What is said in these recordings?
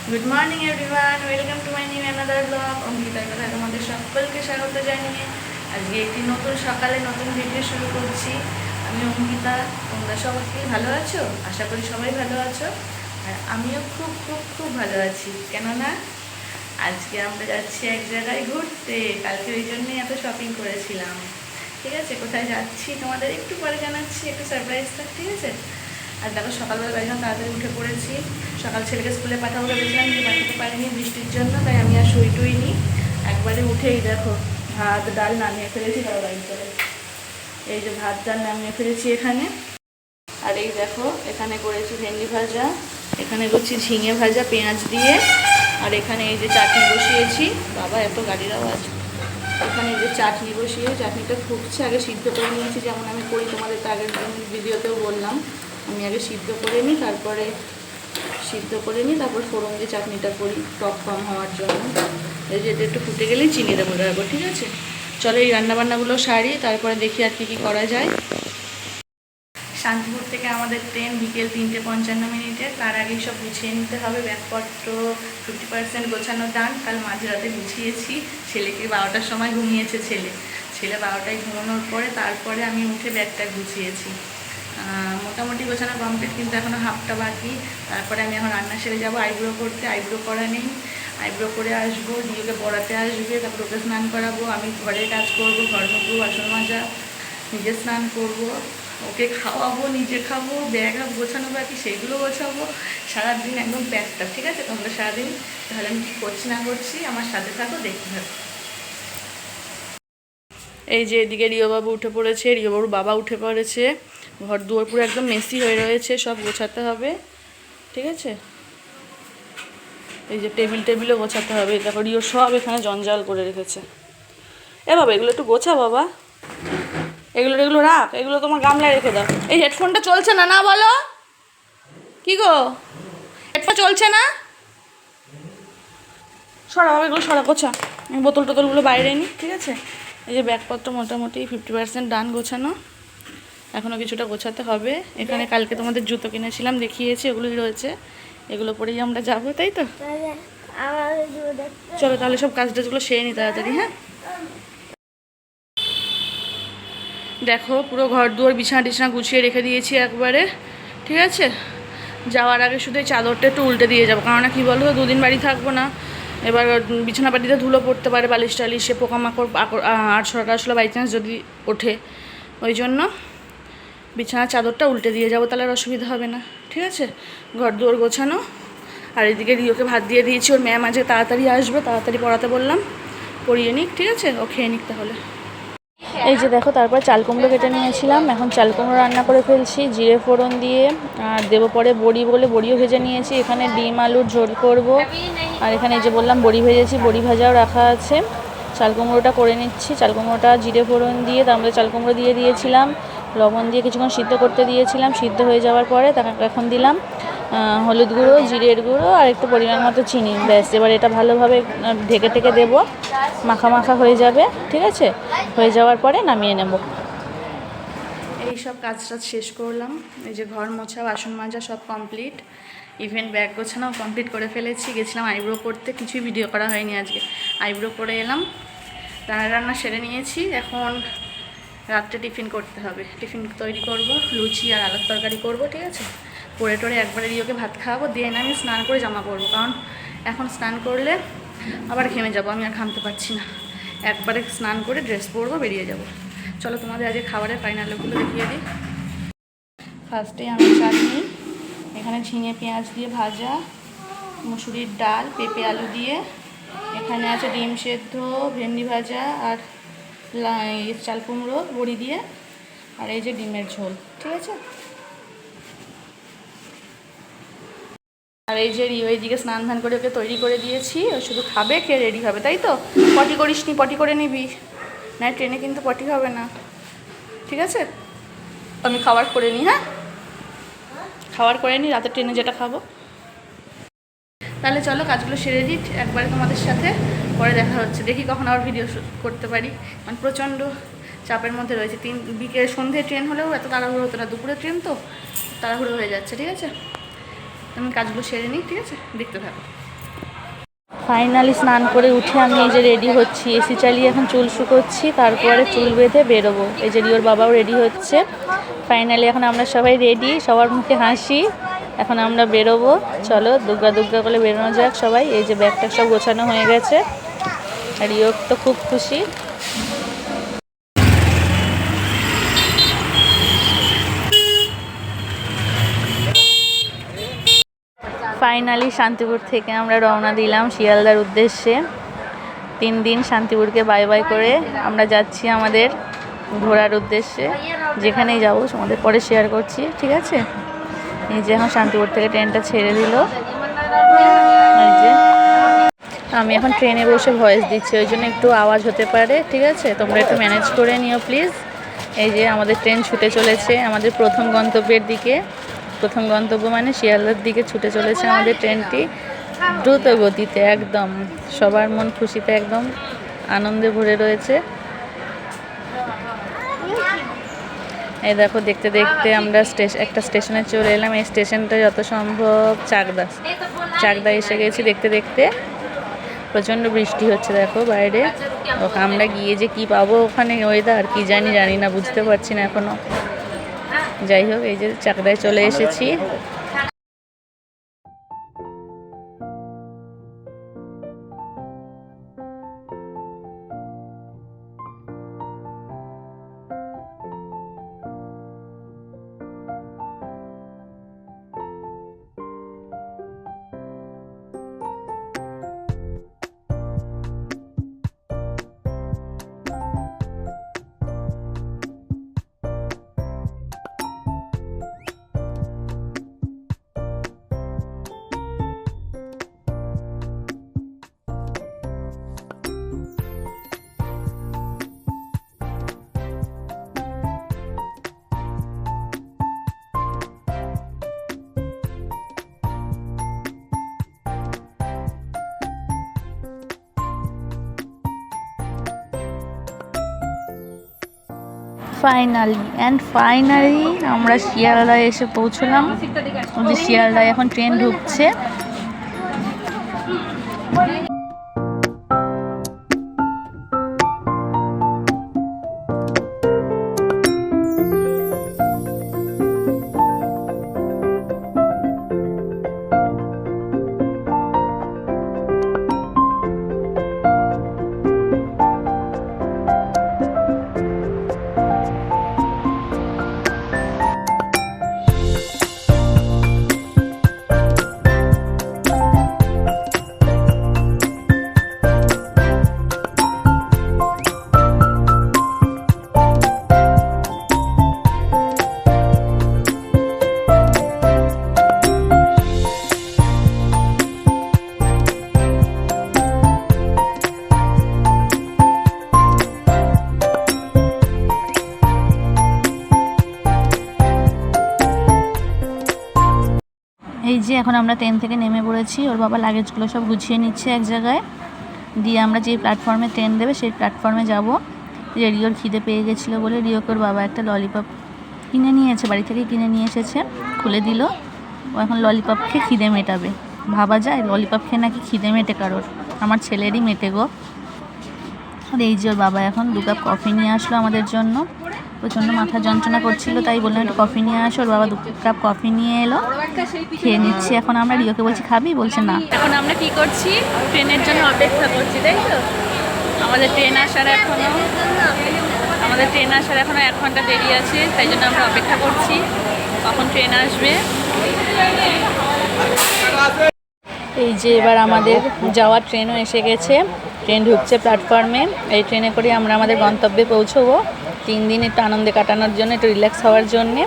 Good morning everyone, welcome to my new another blog. অঙ্কিতার কথা তোমাদের সকলকে স্বাগত জানিয়ে আজকে একটি নতুন সকালে নতুন ভিডিও শুরু করছি। আমি অঙ্কিতা। তোমরা সবাই ভালো আছো? আশা করি সবাই ভালো আছো। আর আমিও খুব খুব খুব ভালো আছি, কেননা আজকে আমরা যাচ্ছি এক জায়গায় ঘুরতে। কালকে ওই জন্যই এত শপিং করেছিলাম। ঠিক আছে, কোথায় যাচ্ছি তোমাদের একটু পরে জানাচ্ছি, একটু সারপ্রাইজ থাক, ঠিক আছে? আর দেখো সকালবেলা একদম তাড়াতাড়ি উঠে পড়েছি। সকাল ছেলেকে স্কুলে পাঠাবো ভেবেছিলাম, কিন্তু পাঠাতে পারিনি বৃষ্টির জন্য, তাই আমি আর শুই টুইনি। একবারে উঠেই দেখো ভাত ডাল নামিয়ে ফেলেছি। তার বাড়ি করে এই যে ভাত ডাল নামিয়ে ফেলেছি এখানে। আর এই দেখো এখানে করেছি ভেন্ডি ভাজা, এখানে করছি ঝিঙে ভাজা পেঁয়াজ দিয়ে। আর এখানে এই যে চাটনি বসিয়েছি। বাবা এত গাড়ির আওয়াজ। এখানে এই যে চাটনি বসিয়ে, চাটনিটা ফুটছে। আগে সিদ্ধ করে নিয়েছি, যেমন আমি করি, তোমাদের তো আগের ভিডিওতেও বললাম। আমি আগে সিদ্ধ করে নিই, তারপর ফোড়ন দিয়ে চাটনিটা করি টক কম হওয়ার জন্য। এই যে এটা একটু ফুটে গেলেই চিনি দেবো, ঠিক আছে? চলো এই রান্নাবান্নাগুলো সারি, তারপরে দেখি আর কি করা যায়। শান্তিপুর থেকে আমাদের ট্রেন বিকেল 3:55। তার আগে সব গুছিয়ে নিতে হবে, ব্যাগপত্র 50% গোছানো ডান। কাল মাঝরাতে গুছিয়েছি। ছেলেকে 12টার সময় ঘুমিয়েছে ছেলে 12টায় ঘুমানোর পরে তারপরে আমি উঠে ব্যাগটা গুছিয়েছি। মোটামুটি গোছানো কমপ্লিট, কিন্তু এখনও হাফটা বাকি। তারপরে আমি এখন রান্না সেরে যাবো আইব্রো করতে। আইব্রো করা নেই, আইব্রো করে আসবো, দিদিকে পড়াতে আসবে, তারপর ওকে স্নান করাবো। আমি ঘরে কাজ করবো, ঘর মুখবো, বাসন মাজা, নিজে স্নান করবো, ওকে খাওয়াবো, নিজে খাবো, ব্যাগ গোছানো বাকি সেগুলো গোছাবো। সারাদিন একদম ব্যাগটা, ঠিক আছে? তোমরা সারাদিন তাহলে আমি কী করছি না করছি আমার সাথে থাকো, দেখতে থাকো। এই যে এদিকে রিওবাবু উঠে পড়েছে, রিওবাবুর বাবা উঠে পড়েছে। ঘর দুয়ার পুরো একদম মেসি হয়ে রয়েছে, সব গোছাতে হবে, ঠিক আছে? এই যে টেবিলও গোছাতে হবে। দেখো রিও সব এখানে জঞ্জাল করে রেখেছে। এ বাবা এগুলো একটু গোছা বাবা, এগুলো রাখ, এগুলো তোমার গামলায় রেখে দাও। এই হেডফোনটা চলছে না, না বলো কি গো? হেডফোন চলছে না, সরা বাবা, এগুলো সরা, গোছা। আমি বোতল টোতলগুলো বাইরে নিই, ঠিক আছে? এই যে ব্যাগপত্র মোটামুটি 50% ডান গোছানো, এখনও কিছুটা গোছাতে হবে। এখানে কালকে তোমাদের জুতো কিনেছিলাম, দেখিয়েছি, ওগুলোই রয়েছে। এগুলো পরেই আমরা যাবো, তাই তো? চলো তাহলে সব কাজ টাজগুলো সেরে নিই তাড়াতাড়ি। হ্যাঁ দেখো পুরো ঘর দুয়ার বিছানা টিছানা গুছিয়ে রেখে দিয়েছি একবারে, ঠিক আছে? যাওয়ার আগে শুধু এই চাদরটা একটু উল্টে দিয়ে যাবো, কারণ কি বলো তো, 2 দিন বাড়ি থাকবো না। এবার বিছানা পাটিতে ধুলো পড়তে পারে, বালিশ টালিশে পোকামাকড় আরশোলা আসলে বাই চান্স যদি ওঠে, ওই জন্য বিছানার চাদরটা উল্টে দিয়ে যাবো, তাহলে আর অসুবিধা হবে না, ঠিক আছে? ঘর দুয়ার গোছানো। আর এদিকে রিওকে ভাত দিয়ে দিয়েছি, ওর ম্যাম আজকে তাড়াতাড়ি আসবে, তাড়াতাড়ি পড়াতে বললাম, পড়িয়ে নিক, ঠিক আছে? ও খেয়ে নিক তাহলে। এই যে দেখো তারপর চাল কুমড়ো কেটে নিয়েছিলাম, এখন চাল কুমড়ো রান্না করে ফেলছি জিরে ফোড়ন দিয়ে। আর দেবো পরে বড়ি, বলে বড়িও ভেজে নিয়েছি। এখানে ডিম আলুর ঝোল করব। আর এখানে এই যে বললাম বড়ি ভেজেছি, বড়ি ভাজাও রাখা আছে। চাল কুমড়োটা করে নিচ্ছি। চাল কুমড়োটা জিরে ফোড়ন দিয়ে তার মধ্যে চাল কুমড়ো দিয়ে দিয়েছিলাম, লবণ দিয়ে কিছুক্ষণ সিদ্ধ করতে দিয়েছিলাম। সিদ্ধ হয়ে যাওয়ার পরে তাকে এখন দিলাম হলুদ গুঁড়ো, জিরের গুঁড়ো আর একটু পরিমাণ মতো চিনি। ব্যাস, এবার এটা ভালোভাবে ঢেকে ঢেকে দেবো, মাখা মাখা হয়ে যাবে, ঠিক আছে? হয়ে যাওয়ার পরে নামিয়ে নেব। এই সব কাজটা শেষ করলাম। এই যে ঘর মোছা, বাসন মাজা সব কমপ্লিট, ইভেন ব্যাগ গোছানাও কমপ্লিট করে ফেলেছি। গেছিলাম আইব্রো করতে, কিছুই ভিডিও করা হয়নি আজকে। আইব্রো করে এলাম, রান্না সেরে নিয়েছি। এখন রাত্রে টিফিন করতে হবে, টিফিন তৈরি করব, লুচি আর আলুর তরকারি করব, ঠিক আছে? করে টোরে একবারে রিওকে ভাত খাওয়াবো, দিয়ে আমি স্নান করে জামা পরবো, কারণ এখন স্নান করলে আবার ঘেমে যাবো, আমি আর ঘামতে পারছি না। একবারে স্নান করে ড্রেস পরবো, বেরিয়ে যাব। চলো তোমাদের আজকে খাবারের ফাইনালগুলো দেখিয়ে দিই। ফার্স্টে আমি চাটনি, এখানে ঝিঙে পেঁয়াজ দিয়ে ভাজা, মুসুরির ডাল, পেঁপে আলু দিয়ে, এখানে আছে ডিম সেদ্ধ, ভেন্ডি ভাজা আর চাল কুমড়ো বড়ি দিয়ে, আর এই যে ডিমের ঝোল, ঠিক আছে? আর এই যে রিও এইদিকে স্নান ধান করে ওকে তৈরি করে দিয়েছি, ও শুধু খাবে, খেয়ে রেডি হবে, তাই তো? পটি করিস নি, পটি করে নিবি না, ট্রেনে কিন্তু পটি হবে না, ঠিক আছে? আমি খাবার করে নিই। হ্যাঁ খাবার করে নিই, রাতে ট্রেনে যেটা খাবো। তাহলে চলো কাজগুলো সেরে দিই একবারে তোমাদের সাথে, পরে দেখা হচ্ছে। দেখি কখন আবার ভিডিও করতে পারি, মানে প্রচণ্ড চাপের মধ্যে রয়েছে। বিকেল সন্ধ্যে ট্রেন হলেও এত তাড়াহুড়ো হতো না, দুপুরে ট্রেন তো তাড়াহুড়ো হয়ে যাচ্ছে, ঠিক আছে? আমি কাজগুলো সেরে নিই, ঠিক আছে? দেখতে থাকো। ফাইনালি স্নান করে উঠে আমি এই যে রেডি হচ্ছি, এসি চালিয়ে এখন চুল শুকোচ্ছি, তারপরে চুল বেঁধে বেরোবো। এই যে রিওর বাবাও রেডি হচ্ছে। ফাইনালি এখন আমরা সবাই রেডি, সবার মুখে হাসি। এখন আমরা বেরোবো, চলো দুর্গা দুর্গা করে বেরোনো যাক সবাই। এই যে ব্যাগটা সব গোছানো হয়ে গেছে, রিও তো খুব খুশি। ফাইনালি শান্তিপুর থেকে আমরা রওনা দিলাম শিয়ালদার উদ্দেশ্যে। 3 দিন শান্তিপুরকে বাই বাই করে আমরা যাচ্ছি আমাদের ঘোরার উদ্দেশ্যে। যেখানেই যাবো তোমাদের পরে শেয়ার করছি, ঠিক আছে? এই যে এখন শান্তিপুর থেকে ট্রেনটা ছেড়ে দিল। এই যে আমি এখন ট্রেনে বসে ভয়েস দিচ্ছি, ওই জন্য একটু আওয়াজ হতে পারে, ঠিক আছে? তোমরা একটু ম্যানেজ করে নিও প্লিজ। এই যে আমাদের ট্রেন ছুটে চলেছে আমাদের প্রথম গন্তব্যের দিকে। প্রথম গন্তব্য মানে শিয়ালদার দিকে ছুটে চলেছে আমাদের ট্রেনটি দ্রুত গতিতে। একদম সবার মন খুশিতে একদম আনন্দে ভরে রয়েছে। এই দেখো দেখতে দেখতে আমরা একটা স্টেশনে চলে এলাম। এই স্টেশনটা যত সম্ভব চাকদা এসে গেছি। দেখতে দেখতে প্রচণ্ড বৃষ্টি হচ্ছে দেখো বাইরে। আমরা গিয়ে যে কি পাবো ওখানে ওয়েদার কি জানি না, বুঝতে পারছি না এখনো। যাই হোক, এই যে চাকদায় চলে এসেছি। ফাইনালি আমরা শিয়ালদায় এসে পৌঁছলাম। যে শিয়ালদায় এখন ট্রেন ঢুকছে। এই যে এখন আমরা ট্রেন থেকে নেমে পড়েছি। ওর বাবা লাগেজগুলো সব গুছিয়ে নিচ্ছে এক জায়গায়, দিয়ে আমরা যে প্ল্যাটফর্মে ট্রেন দেবে সেই প্ল্যাটফর্মে যাব। যে রিওর খিদে পেয়ে গেছিলো বলে রিওকে ওর বাবা একটা ললিপপ কিনে নিয়েছে, বাড়ি থেকে কিনে নিয়ে এসেছে, খুলে দিল। ও এখন ললিপপ খেয়ে খিদে মেটাবে। ভাবা যায় ললিপপ খেয়ে নাকি খিদে মেটে কারোর? আমার ছেলেরই মেটে গো। আর এই যে ওর বাবা এখন 2 কাপ কফি নিয়ে আসলো আমাদের জন্য। প্রচণ্ড মাথা যন্ত্রণা করছিল, তাই বললাম একটু কফি নিয়ে আসো। ওর বাবা 2 কাপ কফি নিয়ে এলো, খেয়ে নিচ্ছি। এখন আমরা রিওকে বলছি খাবি, বলছে না। এখন আমরা কি করছি? ট্রেনের জন্য অপেক্ষা করছি, তাই তো? আমাদের ট্রেন আসার এখনো 1 ঘন্টা দেরি আছে, তাই জন্য আমরা অপেক্ষা করছি কখন ট্রেন আসবে। এই যে এবার আমাদের যাওয়ার ট্রেনও এসে গেছে। ট্রেন ঢুকছে প্ল্যাটফর্মে। এই ট্রেনে করে আমরা আমাদের গন্তব্যে পৌঁছবো। 3 দিন একটু আনন্দে কাটানোর জন্য, একটু রিল্যাক্স হওয়ার জন্যে।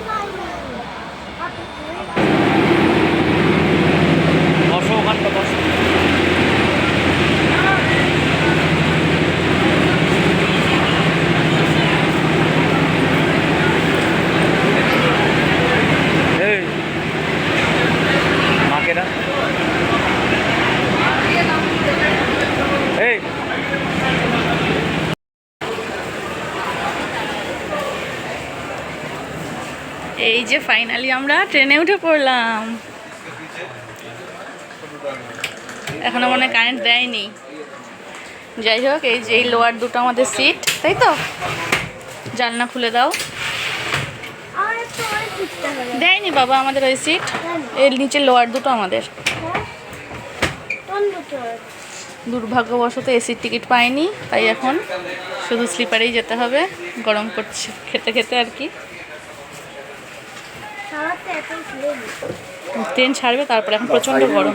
এই যে ফাইনালি আমরা ট্রেনে উঠে পড়লাম। এখনো মনে হয় কারেন্ট দেয়নি। যাই হোক, এই যে এই লোয়ার দুটো আমাদের সিট, তাই তো? জানলা খুলে দাও। দেয়নি বাবা আমাদের ওই সিট, এর নিচে লোয়ার দুটো আমাদের। দুর্ভাগ্যবশত এসির টিকিট পাইনি, তাই এখন শুধু স্লিপারেই যেতে হবে। গরম করছে খেতে খেতে আর কি। ট্রেন ছাড়বে তারপরে, এখন প্রচণ্ড গরম।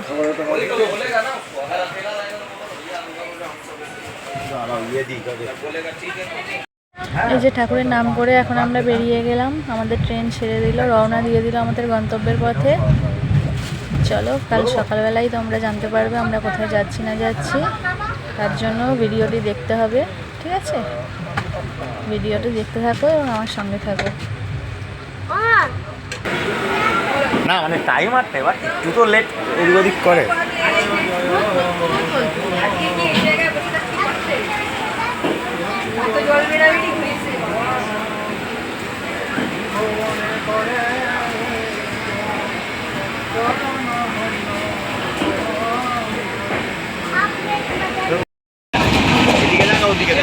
এই যে ঠাকুরের নাম করে এখন আমরা বেরিয়ে গেলাম, আমাদের ট্রেন ছেড়ে দিল, রওনা দিয়ে দিল আমাদের গন্তব্যের পথে। চলো, কাল সকালবেলাই তোমরা জানতে পারবে আমরা কোথায় যাচ্ছি না যাচ্ছি। তার জন্য ভিডিওটি দেখতে হবে, ঠিক আছে? ভিডিওটি দেখতে থাকো এবং আমার সঙ্গে থাকো। না মানে টাইম আর এবার একটু তো লেট এদিক ওদিক করে। এদিকে না ওদিকে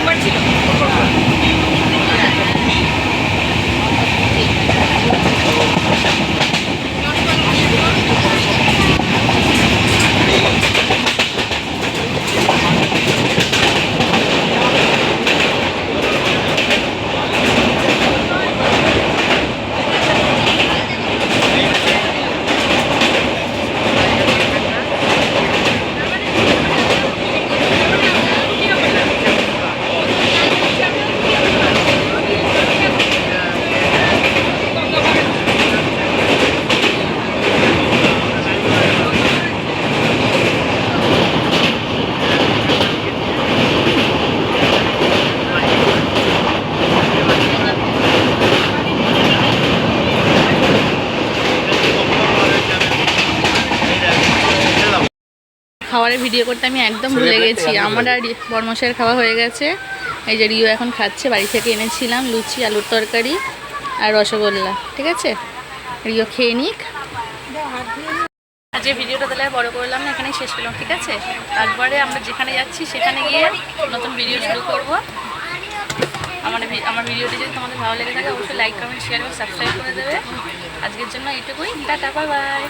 খাবারের ভিডিও করতে আমি একদম ভুলে গেছি। আমার আর বর্মশের খাওয়া হয়ে গেছে। এই যে রিও এখন খাচ্ছে, বাড়ি থেকে এনেছিলাম লুচি, আলুর তরকারি আর রসগোল্লা, ঠিক আছে? রিও খেয়ে নিক। আজকে ভিডিওটা তাহলে বড় করলাম না, এখানেই শেষ করলাম, ঠিক আছে? তারপরে আমরা যেখানে যাচ্ছি সেখানে গিয়ে নতুন ভিডিও শুরু করব। আমার ভিডিওটি যদি তোমাদের ভালো লেগে থাকে অবশ্যই লাইক, কমেন্ট, শেয়ার এবং সাবস্ক্রাইব করে দেবে। আজকের জন্য এইটুকুই, টাটা, বাই বাই।